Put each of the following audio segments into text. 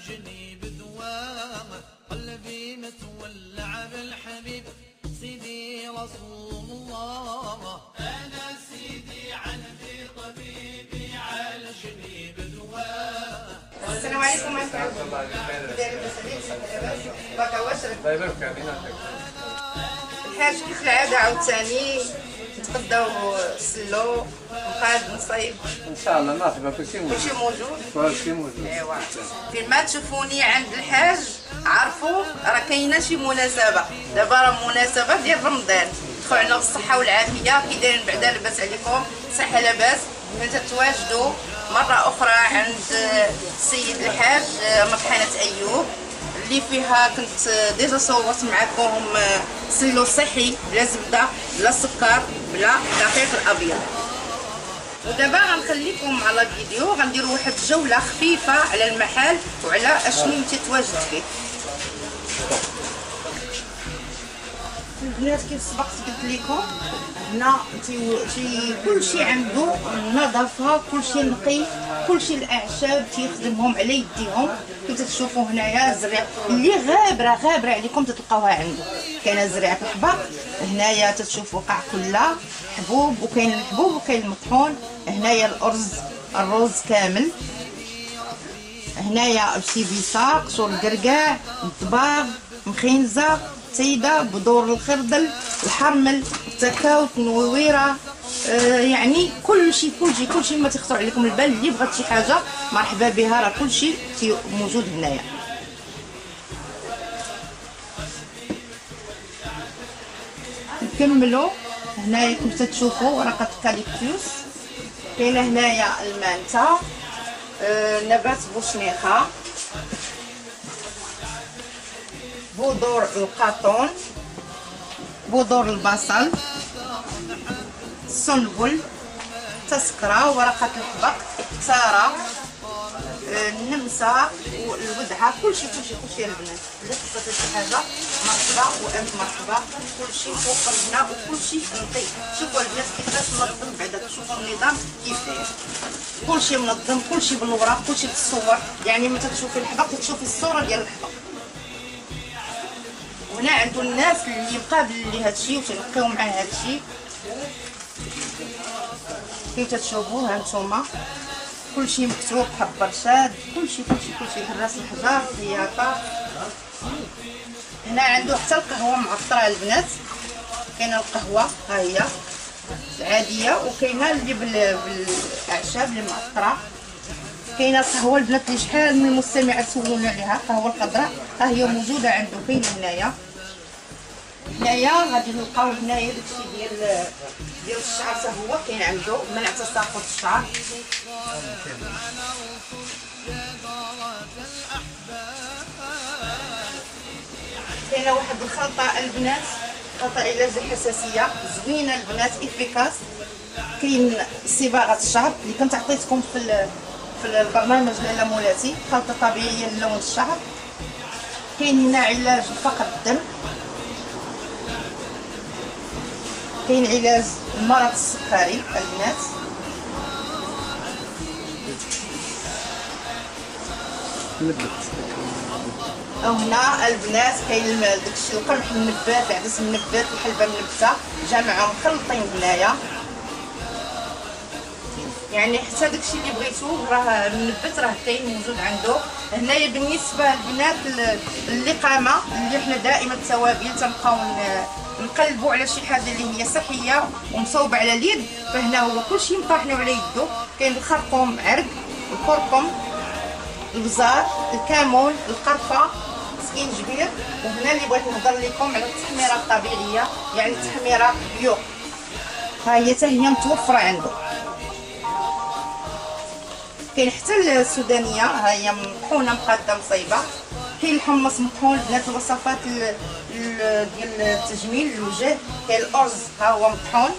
عالجني بدوامه قلبي متولع بالحبيب سيدي رسول الله. أنا سيدي عندي طبيبي عالجني بدوامه. السلام عليكم ورحمة الله وبركاته. الحاج كيف العادة عاوتاني نتغداو السلو نقاد نصيب ان شاء الله مرحبا. كلشي موجود. كلشي موجود. ايوا فين ما تشوفوني عند الحاج عرفوا راه كاينه شي مناسبه. دابا راه مناسبه ديال رمضان، دخلوا علينا بالصحه والعافيه. كي دايرين بعدا لاباس عليكم؟ صحه لاباس. تتواجدوا مره اخرى عند السيد الحاج مطحنه ايوب اللي فيها كنت ديجا صورت معكم سلو صحي بلا زبده بلا سكر بلا دقيق الابيض. ودابا غنخليكم على فيديو غنديروا واحد جوله خفيفه على المحل وعلى اشنو تيتواجد فيه. البنات كيف سبقت قلت لكم هنا كلشي عنده النظافه، كلشي نقي، كلشي الاعشاب تيخدمهم على يديهم. كيف تشوفوا هنايا الزريعه اللي غابره عليكم تلقاوها عنده. كاينه زريعه الحبق هنايا تتشوفوا قاع كلها حبوب، وكاين الحبوب وكاين المطحون. هنايا الرز كامل. هنايا الشيبيسا، قشور الكركاع، الضباغ، مخينزه، سيده، بذور الخردل، الحرمل، التكاوت، النويره، يعني كلشي ما تخطر عليكم البال. اللي بغات شي حاجه مرحبا بها، راه كلشي موجود هنايا. نكملوا هنايا كيف تشوفوا ورقه الكاليبتوس. كاينه هنايا المانتا، نبات بوشنيخه، بذور القاطون، بذور البصل، السنبل، تسكره، ورقه الحبق، التاره، النمسه والودعه. كلشي البنات اللي خصها شي حاجه مرحبا والف مرحبا. كلشي فوق رجلنا وكلشي نقي. شوفوا البنات كيفاش منظم، بعدا تشوفوا النظام كيف داير. كلشي منظم، كلشي بالوراق، كلشي بالصور. يعني ملي تشوفي الحبق تشوفي الصوره ديال الحبق. وهنا عندو الناس اللي مقابل لي هادشي وتنقيو مع هادشي. كيف تشوفوا هانتوما كلشي مكتوب حب رشاد، كلشي حراس الحجر، خياطه. هنا عنده حتى القهوه معطره البنات. كاينه القهوه ها هي العاديه، وكاينه اللي بالاعشاب اللي معطره. كاينه القهوه البنات اللي شحال من المستمعات سولونا عليها، القهوه الخضراء ها هي موجوده عنده. كاينه هنايا غادي نلقاو هنايا داكشي ديال الشعر حتى هو كاين عنده، منع تساقط الشعر. كاينه واحد الخلطه البنات، خلطه علاج الحساسيه زوينه البنات افيكاس. كاين صباغه الشعر اللي كنت عطيتكم في البرنامج لاله مولاتي، خلطه طبيعيه للون الشعر. كاين هنا علاج فقر الدم، كاين علاج المرض السكري البنات. او هنا البنات كاين داكشي القمح النبات، العدس النبات، الحلبه النبته، جامعه مخلطين هنايا. يعني حتى داكشي اللي بغيتو راه النبات راه كاين موجود عنده هنايا. بالنسبه للبنات الاقامه اللي حنا دائما التوابل تنبقاو نقلبوا على شي حاجه اللي هي صحيه ومصوبه على اليد، فهنا هو كلشي مطاحنوا على يدو. كاين الخرقوم عرق، الكركم، البزار، الكمون، القرفه، السكينجبير. وهنا اللي بغيت نهضر لكم على التحميره الطبيعيه، يعني التحميره بيو ها هي حتى هي متوفره عنده. كاين حتى السودانيه ها هي مطحونه مقاده مصيبه. كاين الحمص مطحون بنات، الوصفات ديال التجميل الوجه. كاين الارز ها هو مطحون،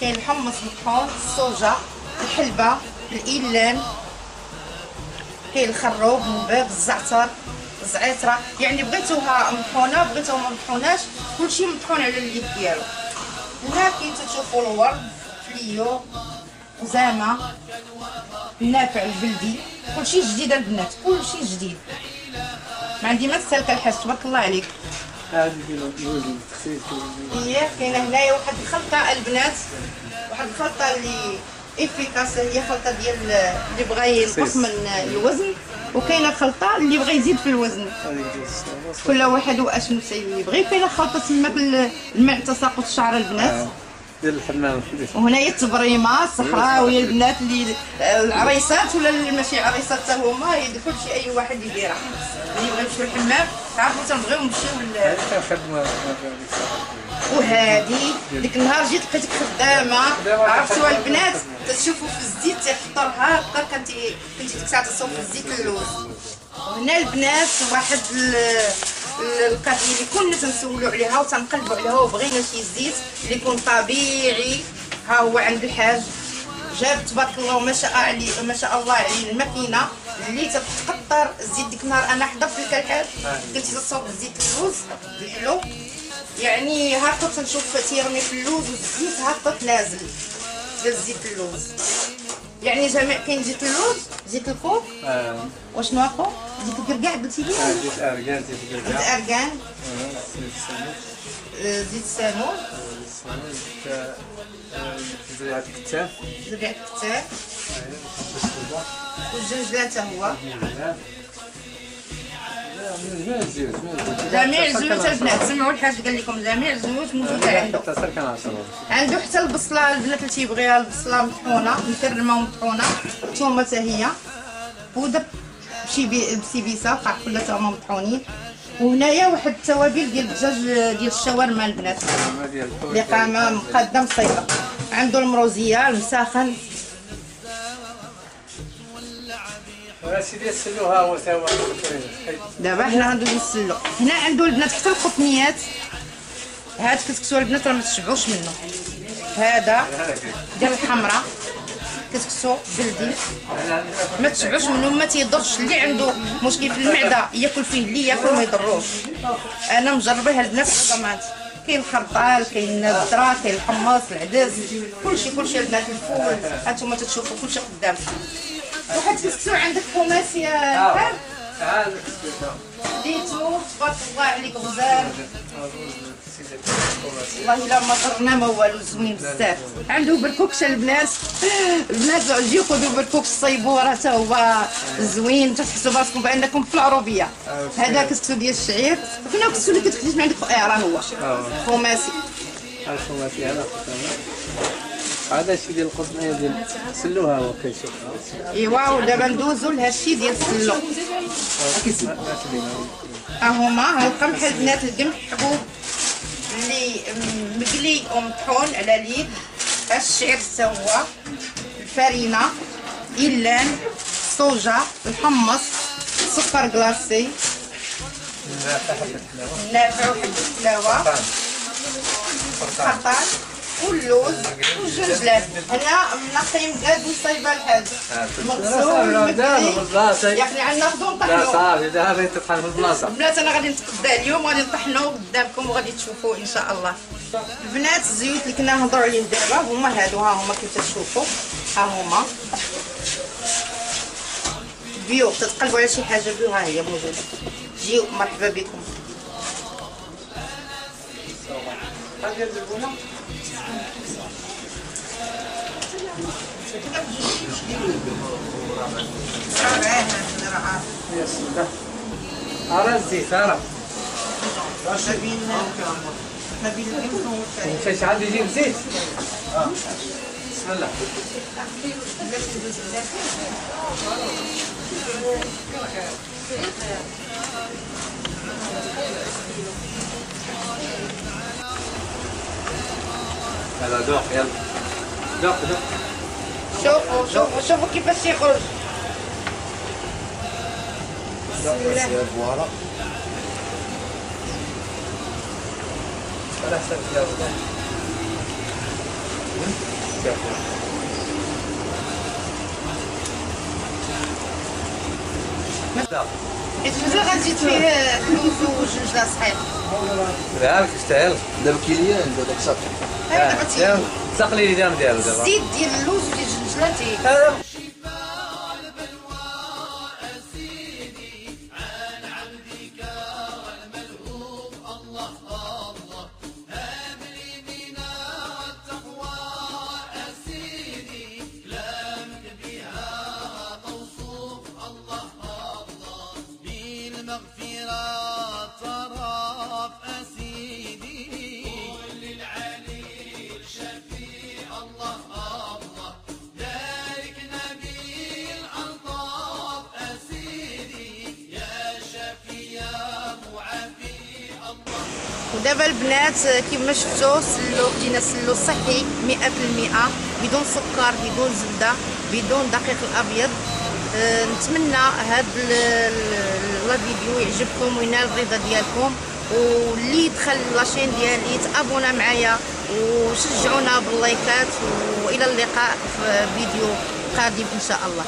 كاين الحمص مطحون، الصوجه، الحلبه، الايلان، كاين الخروب، النباب، الزعتر، الزعتره. يعني بغيتوها مطحونه بغيتوها ما مطحوناش كلشي مطحون على اليد ديالو. هنا كاين تشوفوا الورد، فليو، زعما النافع البلدي، كلشي جديد البنات، كلشي جديد. ما عندي ما تسالك الحاج، تبارك الله عليك. هذه ديال الوزن تخسيس. هي كاينه هنايا واحد الخلطه البنات، واحد الخلطه اللي افيكاس، هي خلطه ديال اللي بغى ينقص من الوزن، وكاينه خلطه اللي بغى يزيد في الوزن. هذيك ديال السلامة. كل واحد واشنو تيبغي. كاينه خلطه تسمى الماء تساقط الشعر البنات، ديال الحمام الخبيث. وهنايا التبريمه الصحراويه البنات اللي العريسات ولا ماشي عريسات حتى هما يدخل شي اي واحد يديرها. اللي بغى يمشيو للحمام تعرفوا تنبغيو نمشيو هذه كنخدمها. وهذه ديك النهار جيت لقيتك خدامه، عرفتوا البنات تشوفوا في الزيت تيحطوا هكا، كنتي ديك الساعه تصوب في الزيت اللوز. وهنا البنات واحد القضيه اللي كنا تنسولوا عليها وتنقلبوا عليها وبغينا شي زيت اللي يكون طبيعي. ها هو عند الحاج جاب تبارك الله ما شاء عليه، ما شاء الله عليه، الماكينه اللي تتقطر الزيت. ديك النهار انا حضرت لك الحاج، كنتي تصوب زيت اللوز الحلو، يعني هاكا تنشوف تيرمي في اللوز والزيت هاكا نازل ديال زيت اللوز. يعني جميع كاين زيت اللوز، زيت الكوك، وشنو اخو؟ زيت الكركاع قلتي لي؟ زيت اركان، زيت زيت الكركاع. اركان، زيت السمك. زيت السامون، زريعة الكتاف. زريعة الكتاف، والجنجلان حتى هو. جميع الزيوت البنات، سمعوا الحاج قال لكم جميع الزيوت موجوده عنده. عنده حتى البصله البنات اللي تيبغيها، البصله مطحونه مكرمه ومطحونه، الثومه حتى هي بودر بسيبيسه قاع كلها تا هما مطحونين. وهنايا واحد التوابل ديال الدجاج ديال الشاورما البنات اللي قامه مقدم صيفه. عنده المروزيه المساخن. سيدي سلوها هو تا هو. دابا حنا غندوزو نسلو. هنا عنده البنات حتى القطنيات، هاد كتكسو البنات راه ما تشبعوش منه. هذا ديال الحمراء كتكسو بلدي ما تشبعوش منه، ما تيضرش. اللي عنده مشكل في المعده ياكل فيه، اللي ياكل ما يضروش. انا مجربيها البنات في الطماط، كاين الخرطال، كاين الذره، كاين الحمص، العدس، كلشي البنات، الفول، هانتوما تتشوفوا كلشي قدامكم. واحد كتكسو عندك خماسي يا الحاج ديتو تبارك الله عليك غزال. والله الا ما ضرنا ما والو، زوين بزاف. عنده بركوكش البنات، البنات جيو خذوا بركوكش صيبوه راه حتى هو زوين، تحسوا براسكم بانكم في العروبيه. هذا كسكسو ديال الشعير، فين الكسكسو اللي كتخدم من عندك؟ راه هو خماسي. الخماسي هذا هذا الشيء ديال القطنيه ديال سلوها هو كيشوف. ايوا ودابا ندوزو لهادشي ديال السلو. ها هما ها القمح البنات، القمح حبوب اللي مقلي ومطحون على اليد. ها الشعير حتى هو، الفرينه، إيلان، الصوجا، الحمص، السكر كلاصي، النافع وحبة الحلاوه، الخرطال واللوز والجنجلان. هنا منقيم كاع وصايبه الحاج مغسول مكلي، يعني عندنا ناخذو نطحنو. صافي دابا تطحن في البلاصه. البنات انا غادي نتقدى اليوم، غادي نطحنو قدامكم وغادي تشوفوا ان شاء الله. البنات الزيوت اللي كنا نهضروا عليه دابا هما هادو، ها هما كيف تشوفوا، ها هما بيو. تتقلبوا على شي حاجه بيو، ها هي موجوده. جيو مرحبا بكم. هذه الزبونه أرى الزيت أرى. مشاش عندي يجيب زيت. بسم الله. هلا دوق يلا. دوق. شوفوا كيفاش يخرج. فوالا. على حسب الجودة. مازال غنزيد فيه فلوس وجنجله صحيح. لا تستاهل. دابا كيليان دابا صافي. دابا ساقلي لي دام ديالو دابا. الزيت ديال اللوز وديال الجنجله بسلامتي. ودابا البنات كيما شفتوا سلو بدينا سلو صحي 100% بدون سكر بدون زبده بدون دقيق الابيض. نتمنى هاد الفيديو يعجبكم وينال الرضا ديالكم، واللي دخل لاشين ديالي تابونا معايا وشجعونا باللايكات، والى اللقاء في فيديو قادم ان شاء الله.